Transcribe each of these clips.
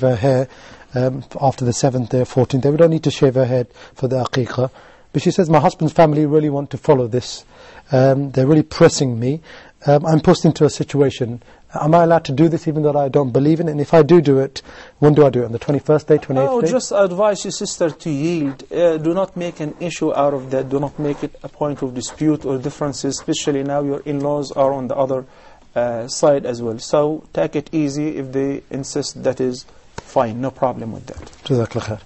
her hair after the 7th day or 14th day. We don't need to shave her head for the aqiqah. But she says, my husband's family really want to follow this. They're really pressing me. I'm pushed into a situation. Am I allowed to do this even though I don't believe in it? And if I do it, when do I do it? On the 21st day, 28th day? Just advise your sister to yield. Do not make an issue out of that. Do not make it a point of dispute or differences, especially now your in-laws are on the other side as well. So take it easy. If they insist, that is fine. No problem with that. Jazakallah khair.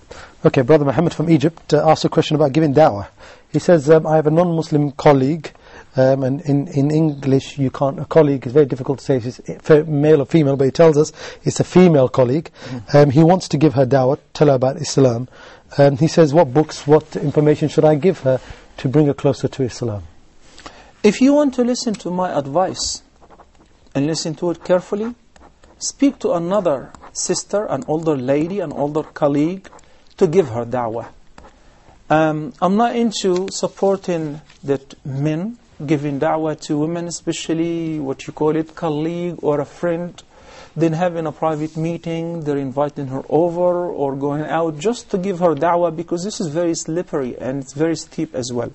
Okay, Brother Muhammad from Egypt asked a question about giving da'wah. He says, I have a non-Muslim colleague, and in English you can't, a colleague is very difficult to say if it's male or female, but he tells us it's a female colleague. He wants to give her da'wah, tell her about Islam. He says, what books, what information should I give her to bring her closer to Islam? If you want to listen to my advice and listen to it carefully, speak to another sister, an older lady, an older colleague, to give her da'wah. I'm not into supporting that men giving da'wah to women, especially what you call it, colleague or a friend, then having a private meeting, they're inviting her over or going out just to give her da'wah, because this is very slippery and it's very steep as well.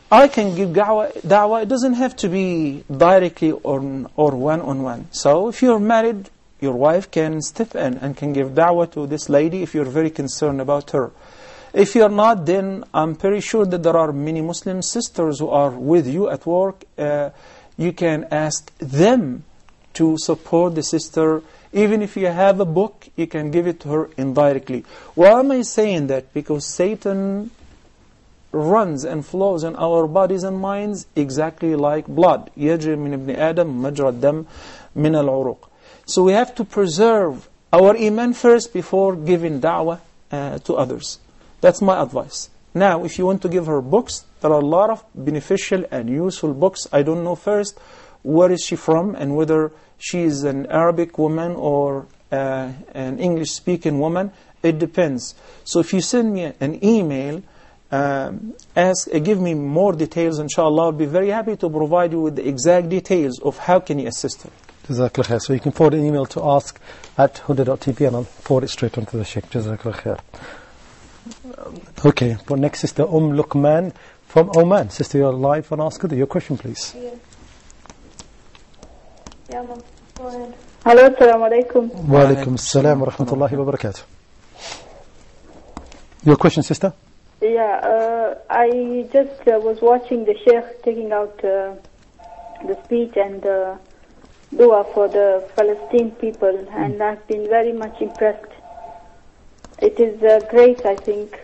I can give da'wah, it doesn't have to be directly or one-on-one. So if you're married, your wife can step in and can give da'wah to this lady if you're very concerned about her. If you're not, then I'm pretty sure that there are many Muslim sisters who are with you at work. You can ask them to support the sister. Even if you have a book, you can give it to her indirectly. Why am I saying that? Because Satan runs and flows in our bodies and minds exactly like blood. يَجْرِي مِنْ ابْنِ آدَمْ مَجْرَى الدَّمْ مِنَ الْعُرُقِ. So we have to preserve our iman first before giving da'wah to others. That's my advice. Now, if you want to give her books, there are a lot of beneficial and useful books. I don't know first where is she from and whether she is an Arabic woman or an English-speaking woman. It depends. So if you send me an email, give me more details, inshallah, I'll be very happy to provide you with the exact details of how can you assist her. Jazakallah khair. So you can forward an email to ask@huda.tv and I'll forward it straight on to the Sheikh. Jazakallah khair. Okay, for next sister Luqman from Oman. Sister, you're live on askhuda. Your question, please. Yeah, go ahead. Hello, assalamu alaikum. Wa alaikum assalam wa rahmatullahi wa barakatuh. Your question, sister? Yeah, I just was watching the Sheikh taking out the speech and dua for the Palestine people, and I've been very much impressed. It is great, I think.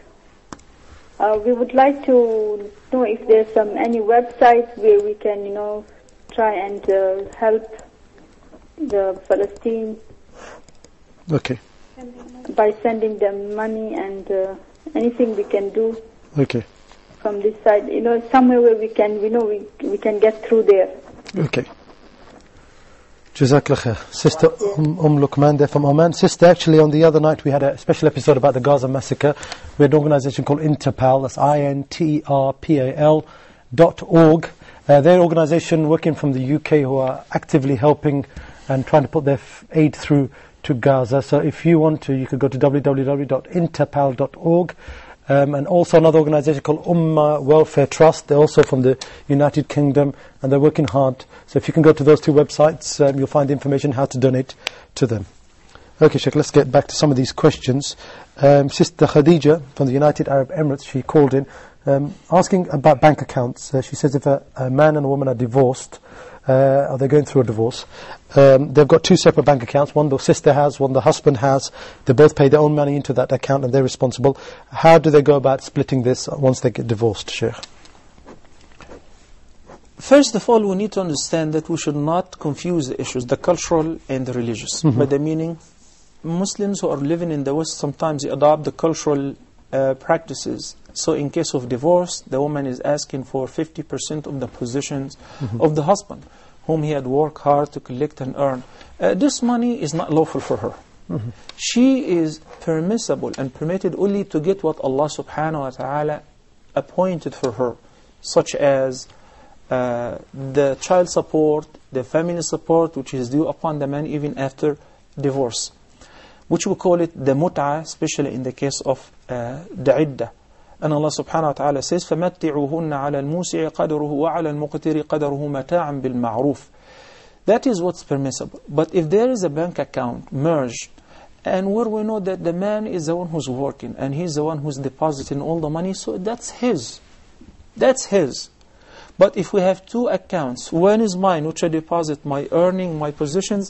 We would like to know if there's any websites where we can, try and help the Palestine. Okay. By sending them money and anything we can do. Okay. From this side, somewhere where we can get through there. Okay. Jazakallah khair. Sister Luqman there from Oman. Sister, actually on the other night we had a special episode about the Gaza Massacre. We had an organisation called Interpal, that's interpal.org. They're an organisation working from the UK who are actively helping and trying to put their aid through to Gaza. So if you want to, you could go to www.interpal.org. And also another organisation called Ummah Welfare Trust. They're also from the United Kingdom and they're working hard. So if you can go to those two websites, you'll find information how to donate to them. Okay, Sheikh, let's get back to some of these questions. Sister Khadija from the United Arab Emirates, she called in asking about bank accounts. She says if a man and a woman are divorced, or they're going through a divorce, they've got two separate bank accounts. One the sister has, one the husband has. They both pay their own money into that account and they're responsible. How do they go about splitting this once they get divorced, Sheikh? First of all, we need to understand that we should not confuse the issues, the cultural and the religious. By the meaning, Muslims who are living in the West, sometimes they adopt the cultural practices. So in case of divorce, the woman is asking for 50% of the positions of the husband, whom he had worked hard to collect and earn. This money is not lawful for her. She is permissible and permitted only to get what Allah subhanahu wa ta'ala appointed for her, such as the child support, the family support, which is due upon the man even after divorce. which we call it the mut'ah, especially in the case of the iddah. And Allah subhanahu wa ta'ala says, فَمَتِّعُوهُنَّ عَلَى الْمُوسِعِ قَدَرُهُ وَعَلَى الْمُقْتِرِ قَدَرُهُ مَتَاعًا بِالْمَعْرُوفِ. That is what's permissible. But if there is a bank account merged, and where we know that the man is the one who's working, and he's the one who's depositing all the money, so that's his. That's his. But if we have two accounts, one is mine, which I deposit my earning, my positions,